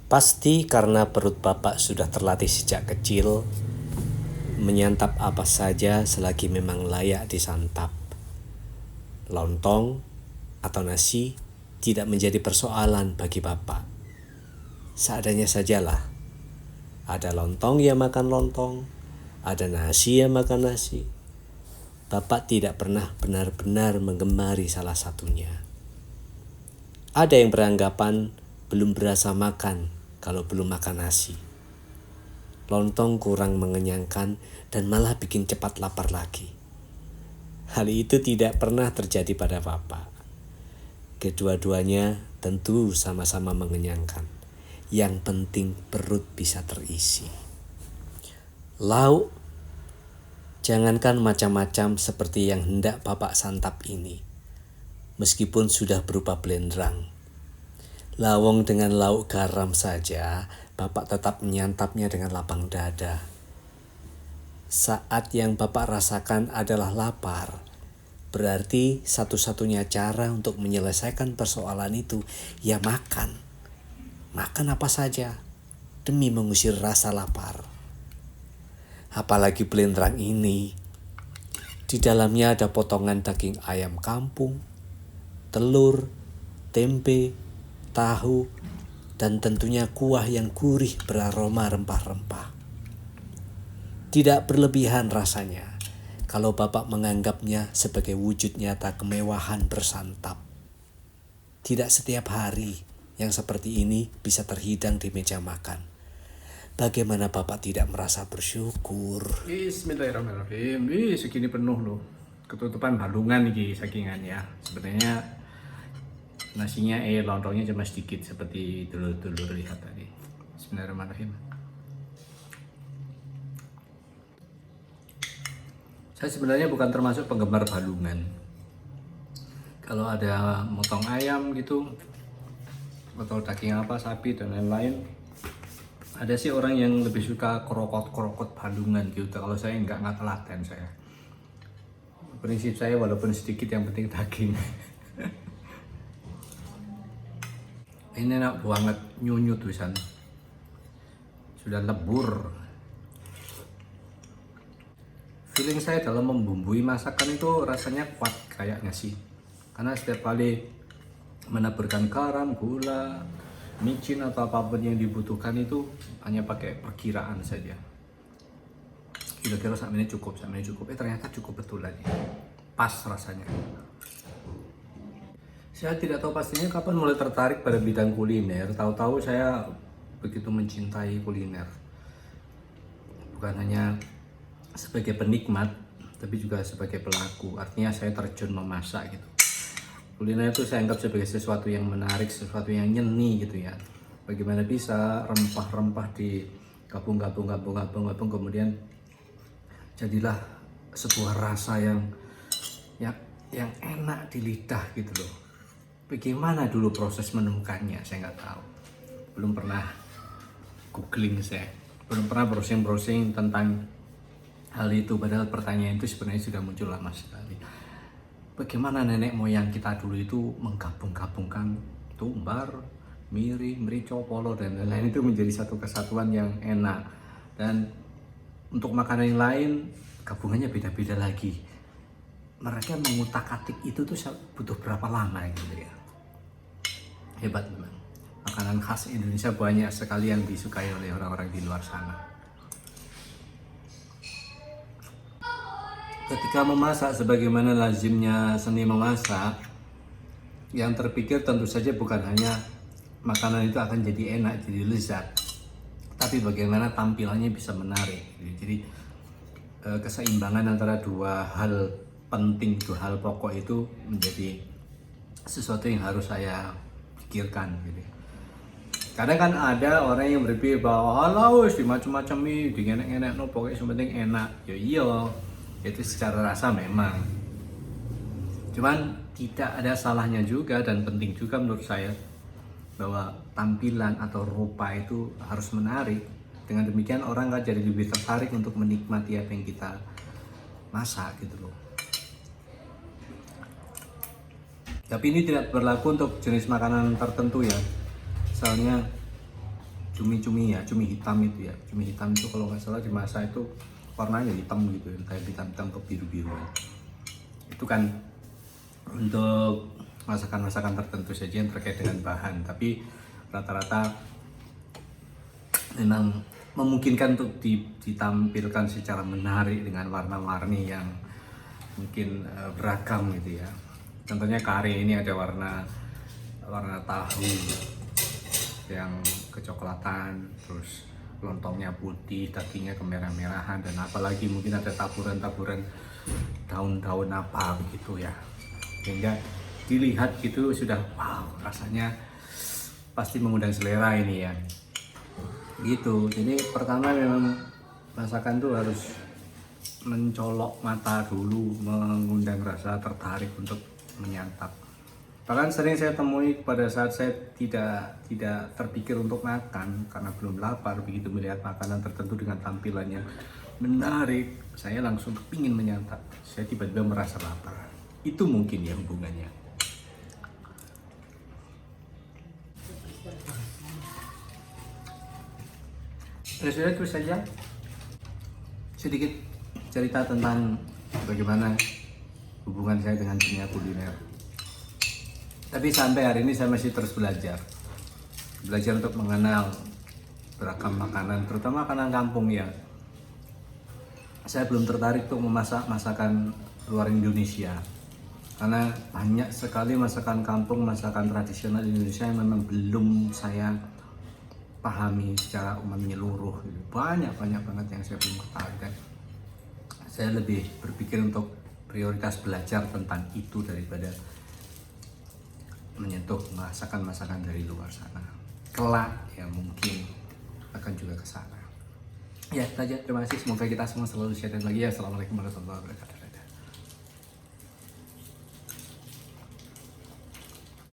Pasti karena perut Bapak sudah terlatih sejak kecil menyantap apa saja selagi memang layak disantap. Lontong atau nasi tidak menjadi persoalan bagi Bapak. Seadanya sajalah. Ada lontong ya makan lontong, ada nasi ya makan nasi. Bapak tidak pernah benar-benar menggemari salah satunya. Ada yang beranggapan belum berasa makan kalau belum makan nasi. Lontong kurang mengenyangkan dan malah bikin cepat lapar lagi. Hal itu tidak pernah terjadi pada Bapak. Kedua-duanya tentu sama-sama mengenyangkan. Yang penting perut bisa terisi. Lauk, jangankan macam-macam seperti yang hendak Bapak santap ini. Meskipun sudah berupa blendrang. Lawong dengan lauk garam saja, Bapak tetap menyantapnya dengan lapang dada. Saat yang Bapak rasakan adalah lapar, berarti satu-satunya cara untuk menyelesaikan persoalan itu ya makan. Makan apa saja demi mengusir rasa lapar. Apalagi blendrang ini, di dalamnya ada potongan daging ayam kampung, telur, tempe, tahu, dan tentunya kuah yang gurih beraroma rempah-rempah. Tidak berlebihan rasanya kalau Bapak menganggapnya sebagai wujud nyata kemewahan bersantap. Tidak setiap hari yang seperti ini bisa terhidang di meja makan. Bagaimana Bapak tidak merasa bersyukur? Bismillahirrahmanirrahim. Wih, segini penuh loh. Ketutupan balungan nih sakingan ya. Sebenarnya nasinya lontongnya cuma sedikit seperti dulur-dulur lihat tadi. Bismillahirrahmanirrahim. Saya sebenarnya bukan termasuk penggemar balungan. Kalau ada motong ayam gitu, atau daging apa, sapi dan lain-lain, ada sih orang yang lebih suka kerokot-kerokot balungan gitu. Kalau saya nggak telaten saya. Prinsip saya walaupun sedikit yang penting daging. Ini enak banget, nyunyut tulisan. Sudah lebur. Feeling saya dalam membumbui masakan itu rasanya kuat kayaknya sih. Karena setiap kali menaburkan garam, gula, micin atau apapun yang dibutuhkan itu hanya pakai perkiraan saja. Kira-kira sama ini cukup. Ternyata cukup betulan ya. Pas rasanya. Saya tidak tahu pastinya kapan mulai tertarik pada bidang kuliner. Tahu-tahu saya begitu mencintai kuliner. Bukan hanya sebagai penikmat, tapi juga sebagai pelaku. Artinya saya terjun memasak gitu. Kuliner itu saya anggap sebagai sesuatu yang menarik, sesuatu yang nyeni gitu ya. Bagaimana bisa rempah-rempah digabung, kemudian jadilah sebuah rasa yang enak di lidah gitu loh. Bagaimana dulu proses menemukannya saya nggak tahu. Belum pernah googling saya, belum pernah browsing tentang hal itu. Padahal pertanyaan itu sebenarnya sudah muncul lama sekali. Bagaimana nenek moyang kita dulu itu menggabung-gabungkan tumbar, miri, merica, polo dan lain-lain itu menjadi satu kesatuan yang enak. Dan untuk makanan yang lain gabungannya beda-beda lagi. Mereka mengutak-atik itu tuh butuh berapa lama gitu ya. Hebat memang. Makanan khas Indonesia banyak sekali yang disukai oleh orang-orang di luar sana. Ketika memasak sebagaimana lazimnya seni memasak, yang terpikir tentu saja bukan hanya makanan itu akan jadi enak, jadi lezat, tapi bagaimana tampilannya bisa menarik. Jadi keseimbangan antara dua hal penting, dua hal pokok itu menjadi sesuatu yang harus saya pikirkan gitu. Kadang kan ada orang yang berpikir bahwa wis macam-macam nih, dienek-enek no, pokoknya yang penting enak. Ya iya, itu secara rasa memang. Cuman tidak ada salahnya juga dan penting juga menurut saya bahwa tampilan atau rupa itu harus menarik. Dengan demikian orang kan jadi lebih tertarik untuk menikmati apa yang kita masak gitu loh. Tapi ini tidak berlaku untuk jenis makanan tertentu ya. Misalnya cumi-cumi ya, cumi hitam itu ya. Cumi hitam itu kalau nggak salah dimasak itu warnanya hitam gitu ya, kayak hitam-hitam ke biru-biruan. Itu kan untuk masakan-masakan tertentu saja yang terkait dengan bahan, tapi rata-rata memang memungkinkan untuk ditampilkan secara menarik dengan warna-warni yang mungkin beragam gitu ya. Contohnya kare ini ada warna tahu yang kecoklatan, terus lontongnya putih, dagingnya kemerah-merahan, dan apalagi mungkin ada taburan-taburan daun-daun apa begitu ya, sehingga dilihat gitu sudah wow, rasanya pasti mengundang selera ini ya gitu. Jadi pertama memang masakan tuh harus mencolok mata dulu, mengundang rasa tertarik untuk menyantap. Bahkan sering saya temui pada saat saya tidak terpikir untuk makan karena belum lapar, begitu melihat makanan tertentu dengan tampilan yang menarik, saya langsung kepingin menyantap. Saya tiba-tiba merasa lapar. Itu mungkin ya hubungannya. Terus saja sedikit cerita tentang bagaimana hubungan saya dengan dunia kuliner. Tapi sampai hari ini saya masih terus belajar untuk mengenal beragam makanan, terutama makanan kampung ya. Saya belum tertarik untuk memasak masakan luar Indonesia, karena banyak sekali masakan kampung, masakan tradisional Indonesia yang memang belum saya pahami secara menyeluruh. Banyak banget yang saya belum ketahui, dan saya lebih berpikir untuk prioritas belajar tentang itu daripada menyentuh masakan-masakan dari luar sana. Kelak ya mungkin akan juga ke sana. Ya, saja. Terima kasih. Semoga kita semua selalu sehat dan bahagia. Assalamualaikum warahmatullahi wabarakatuh.